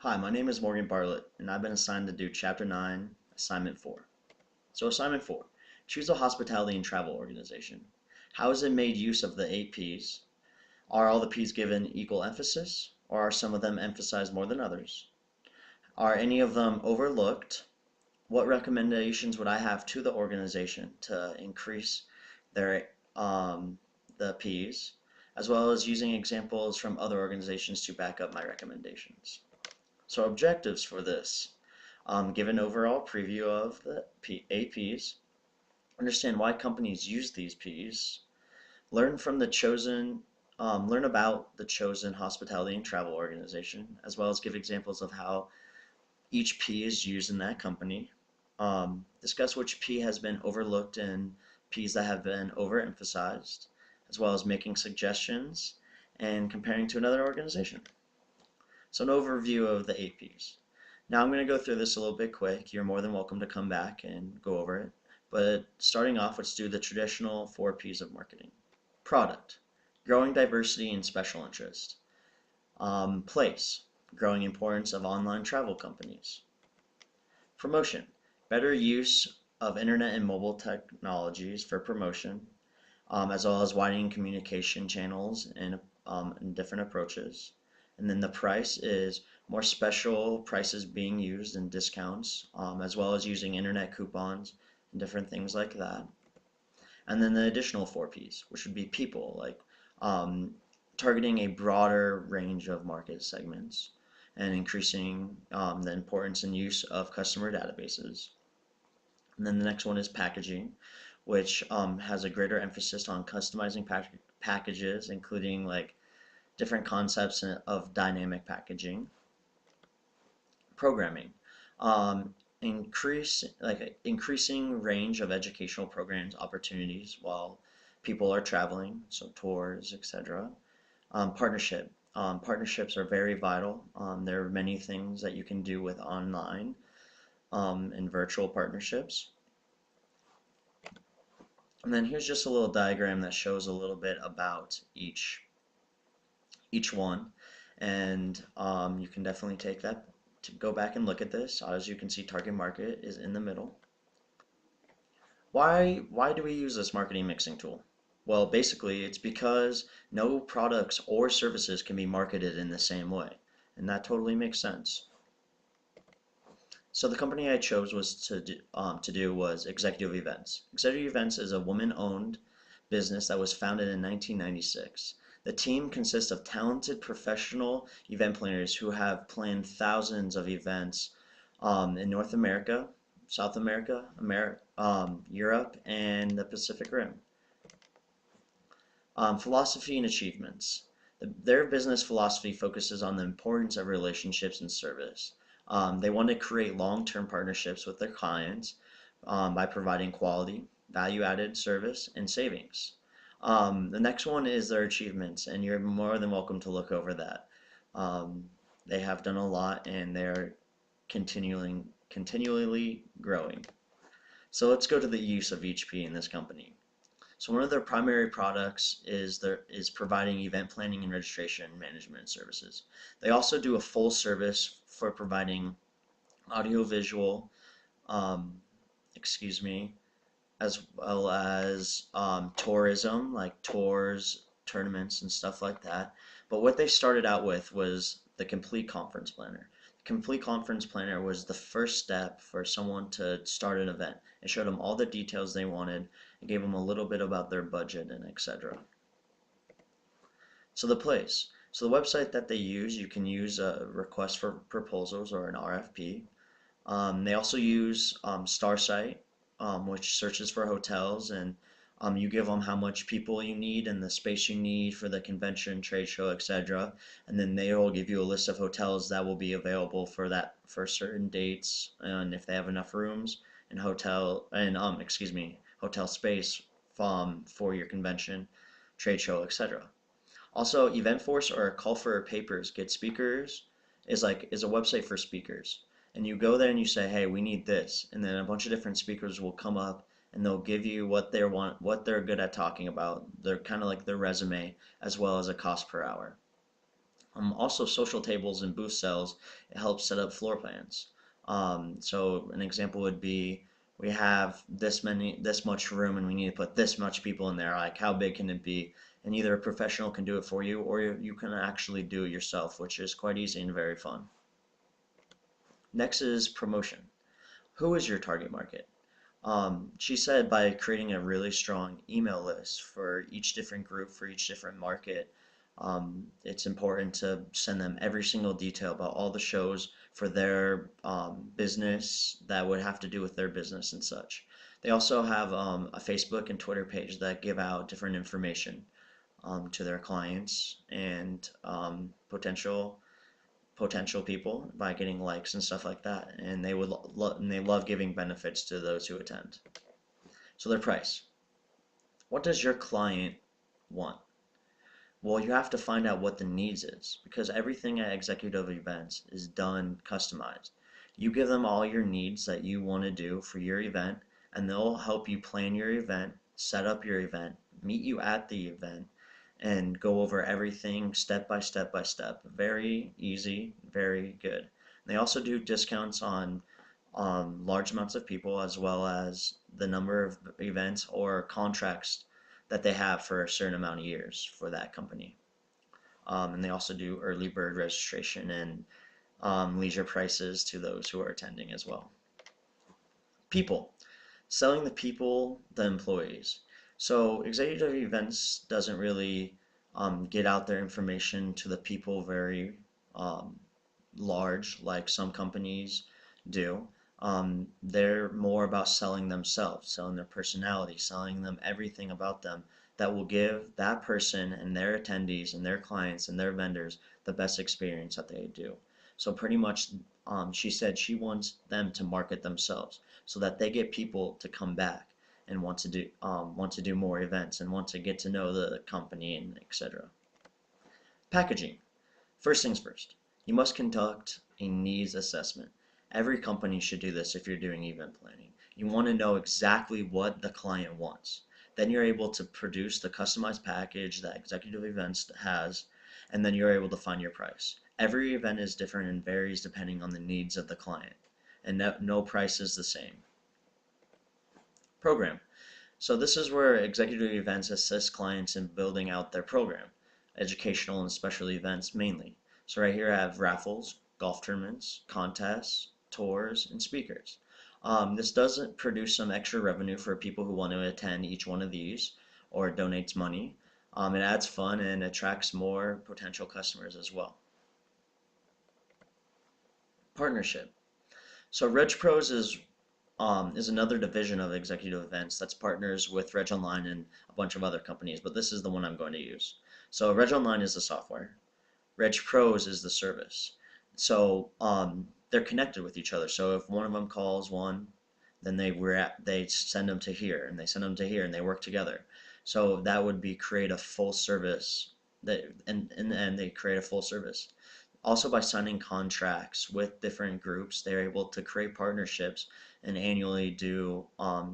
Hi, my name is Morgan Bartlett, and I've been assigned to do Chapter 9, Assignment 4. So, Assignment 4, choose a hospitality and travel organization. How has it made use of the 8 Ps? Are all the Ps given equal emphasis, or are some of them emphasized more than others? Are any of them overlooked? What recommendations would I have to the organization to increase their the Ps, as well as using examples from other organizations to back up my recommendations? So objectives for this, give an overall preview of the APs, understand why companies use these Ps, learn from the chosen, learn about the chosen hospitality and travel organization, as well as give examples of how each P is used in that company. Discuss which P has been overlooked and Ps that have been overemphasized, as well as making suggestions and comparing to another organization. So an overview of the 8 Ps. Now I'm going to go through this a little bit quick. You're more than welcome to come back and go over it. But starting off, let's do the traditional 4 Ps of marketing. Product, growing diversity and special interest. Place, growing importance of online travel companies. Promotion, better use of internet and mobile technologies for promotion, as well as widening communication channels and different approaches. And then the price is more special prices being used and discounts, as well as using internet coupons and different things like that. And then the additional 4 Ps, which would be people, like targeting a broader range of market segments and increasing the importance and use of customer databases. And then the next one is packaging, which has a greater emphasis on customizing packages, including like different concepts of dynamic packaging. Programming, increasing range of educational programs opportunities while people are traveling, so tours, etc. Partnerships are very vital. There are many things that you can do with online and virtual partnerships. And then here's just a little diagram that shows a little bit about each one, and you can definitely take that to go back and look at this. As you can see, target market is in the middle. Why do we use this marketing mixing tool? Well, basically it's because no products or services can be marketed in the same way, and that totally makes sense. So the company I chose was to do was Executive Events. Executive Events is a woman-owned business that was founded in 1996. The team consists of talented professional event planners who have planned thousands of events in North America, South America, Europe, and the Pacific Rim. Philosophy and achievements. Their business philosophy focuses on the importance of relationships and service. They want to create long-term partnerships with their clients by providing quality, value-added service, and savings. The next one is their achievements, and you're more than welcome to look over that. They have done a lot, and they're continually growing. So let's go to the use of each P in this company. So one of their primary products is providing event planning and registration management services. They also do a full service for providing audiovisual, as well as tourism, like tours, tournaments, and stuff like that. But what they started out with was the Complete Conference Planner. The Complete Conference Planner was the first step for someone to start an event. It showed them all the details they wanted. It gave them a little bit about their budget and etc. So the place. So the website that they use, you can use a request for proposals or an RFP. They also use Starsight, which searches for hotels, and you give them how much people you need and the space you need for the convention, trade show, etc. And then they will give you a list of hotels that will be available for certain dates, and if they have enough rooms and hotel space for your convention, trade show, etc. Also, Eventforce or Call for Papers Get Speakers is a website for speakers. And you go there and you say, hey, we need this, and then a bunch of different speakers will come up and they'll give you what they're good at talking about. They're kind of like their resume, as well as a cost per hour. Also, social tables and booth cells, it helps set up floor plans. So an example would be we have this much room, and we need to put this much people in there. Like, how big can it be? And either a professional can do it for you, or you can actually do it yourself, which is quite easy and very fun. Next is promotion. Who is your target market? She said by creating a really strong email list for each different group, for each different market, it's important to send them every single detail about all the shows for their business that would have to do with their business and such. They also have a Facebook and Twitter page that give out different information to their clients and potential people by getting likes and stuff like that. And they love giving benefits to those who attend. So their price. What does your client want? Well, you have to find out what the needs is because everything at executive events is done customized. You give them all your needs that you want to do for your event, and they'll help you plan your event, set up your event, meet you at the event, and go over everything step by step by step. Very easy, very good. They also do discounts on large amounts of people as well as the number of events or contracts that they have for a certain amount of years for that company. And they also do early bird registration and leisure prices to those who are attending as well. People. Selling the people, the employees. So executive events doesn't really get out their information to the people very um, large like some companies do. They're more about selling themselves, selling their personality, selling them everything about them that will give that person and their attendees and their clients and their vendors the best experience that they do. So pretty much, she said she wants them to market themselves so that they get people to come back and want to do more events and want to get to know the company and etc. Packaging. First things first, you must conduct a needs assessment. Every company should do this if you're doing event planning. You want to know exactly what the client wants. Then you're able to produce the customized package that Executive Events has, and then you're able to find your price. Every event is different and varies depending on the needs of the client, and no price is the same. Program. So this is where Executive Events assist clients in building out their program, educational and special events mainly. So right here I have raffles, golf tournaments, contests, tours, and speakers. This doesn't produce some extra revenue for people who want to attend each one of these or donates money. It adds fun and attracts more potential customers as well. Partnership. So RegPros is another division of Executive Events that's partners with Reg Online and a bunch of other companies, but this is the one I'm going to use. So Reg Online is the software. Reg Pros is the service. So they're connected with each other. So if one of them calls one, then they send them to here, and they send them to here, and they work together. So that would be create a full service. And they create a full service. Also, by signing contracts with different groups, they're able to create partnerships and annually do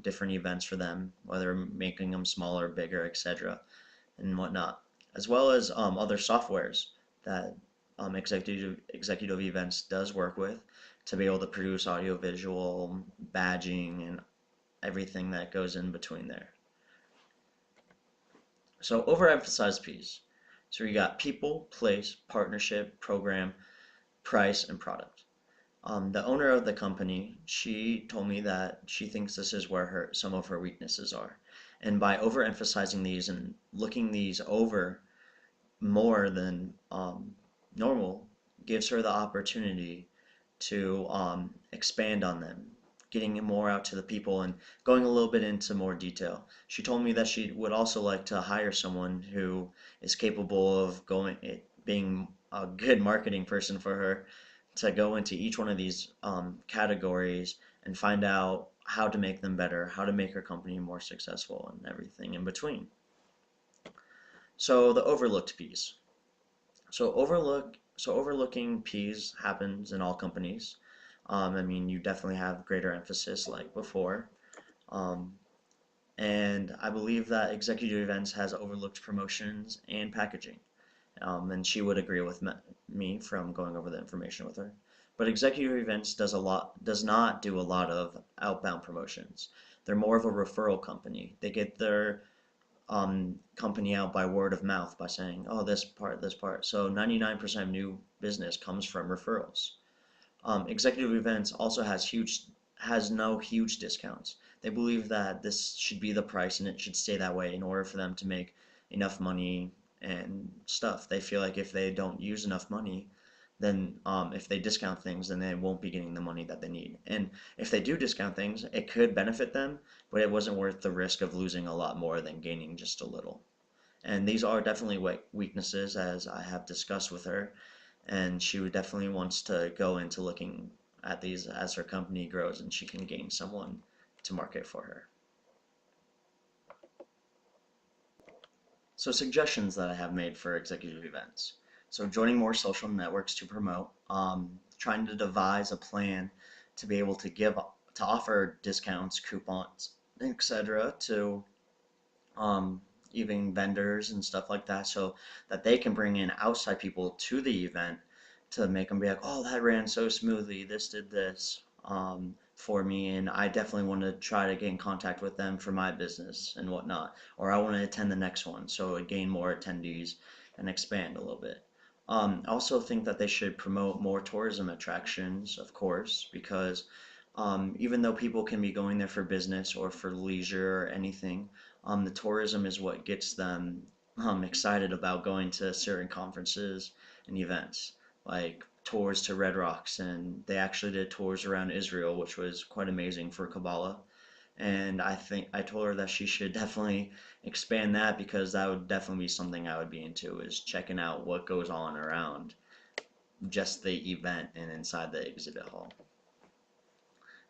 different events for them, whether making them smaller, bigger, etc., and whatnot, as well as other softwares that executive events does work with to be able to produce audio, visual, badging, and everything that goes in between there. So overemphasized P's. So you got people, place, partnership, program, price, and product. The owner of the company, she told me that she thinks this is where some of her weaknesses are. And by overemphasizing these and looking these over more than normal, gives her the opportunity to expand on them, getting more out to the people and going a little bit into more detail. She told me that she would also like to hire someone who is capable of being a good marketing person for her to go into each one of these categories and find out how to make them better, how to make her company more successful, and everything in between. So the overlooked piece. So overlooking P's happens in all companies. I mean, you definitely have greater emphasis like before. Um, and I believe that Executive Events has overlooked promotions and packaging. and she would agree with me from going over the information with her. But executive events does not do a lot of outbound promotions. They're more of a referral company. They get their company out by word of mouth by saying, oh, this part, this part. So 99% of new business comes from referrals. Executive events also has no huge discounts. They believe that this should be the price and it should stay that way in order for them to make enough money and stuff. They feel like if they don't use enough money, then if they discount things, then they won't be getting the money that they need. And if they do discount things, it could benefit them, but it wasn't worth the risk of losing a lot more than gaining just a little. And these are definitely weaknesses, as I have discussed with her, and she would definitely wants to go into looking at these as her company grows and she can gain someone to market for her. So suggestions that I have made for executive events. So joining more social networks to promote, trying to devise a plan to be able to offer discounts, coupons, etc. to um, even vendors and stuff like that, so that they can bring in outside people to the event to make them be like, oh, that ran so smoothly, this did this for me, and I definitely want to try to get in contact with them for my business and whatnot, or I want to attend the next one so it gain more attendees and expand a little bit. I also think that they should promote more tourism attractions, of course, because even though people can be going there for business or for leisure or anything, the tourism is what gets them excited about going to certain conferences and events, like tours to Red Rocks, and they actually did tours around Israel, which was quite amazing for Kabbalah. And I think I told her that she should definitely expand that because that would definitely be something I would be into, is checking out what goes on around just the event and inside the exhibit hall.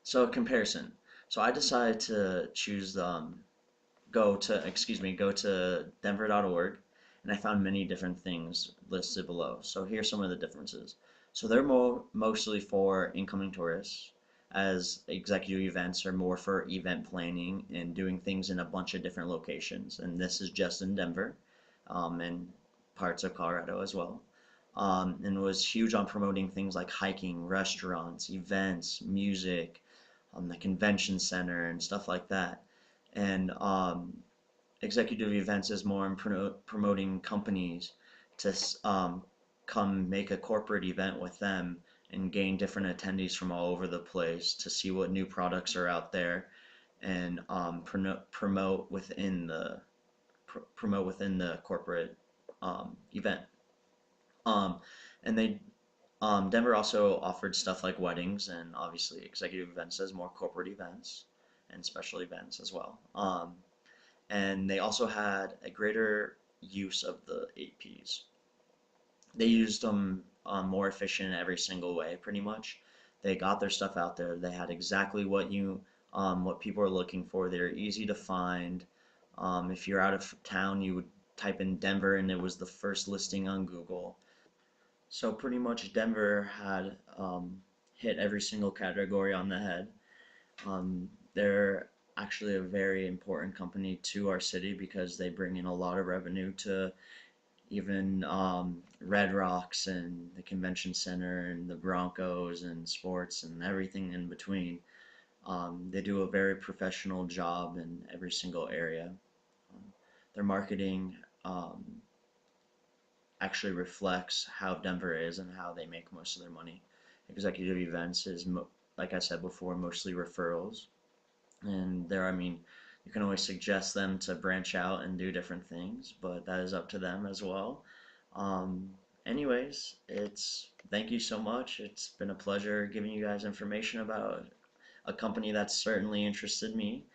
So comparison. So I decided to choose go to denver.org, and I found many different things listed below. So here's some of the differences. So they're mostly for incoming tourists, as executive events are more for event planning and doing things in a bunch of different locations. And this is just in Denver, and parts of Colorado as well. And was huge on promoting things like hiking, restaurants, events, music, the convention center, and stuff like that. And executive events is more in promoting companies to come make a corporate event with them and gain different attendees from all over the place to see what new products are out there and promote within the corporate event. Um, and they Denver also offered stuff like weddings and obviously executive events as more corporate events and special events as well. And they also had a greater use of the 8Ps. They used them more efficient in every single way, pretty much. They got their stuff out there. They had exactly what people are looking for. They're easy to find. If you're out of town, you would type in Denver, and it was the first listing on Google. So pretty much Denver had hit every single category on the head. They're actually a very important company to our city because they bring in a lot of revenue to even Red Rocks and the convention center and the Broncos and sports and everything in between. They do a very professional job in every single area. Their marketing actually reflects how Denver is and how they make most of their money. Executive events is, like I said before, mostly referrals. And there, I mean, you can always suggest them to branch out and do different things, but that is up to them as well. Um, Anyways, thank you so much. It's been a pleasure giving you guys information about a company that's certainly interested me.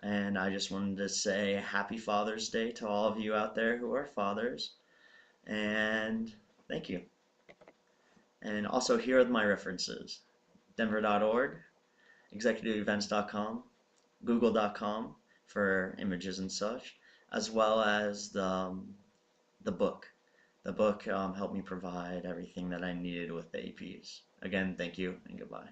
And I just wanted to say happy Father's Day to all of you out there who are fathers. And thank you. And also, here are my references: denver.org, executiveevents.com, google.com for images and such, as well as the book. The book helped me provide everything that I needed with the APs. Again, thank you and goodbye.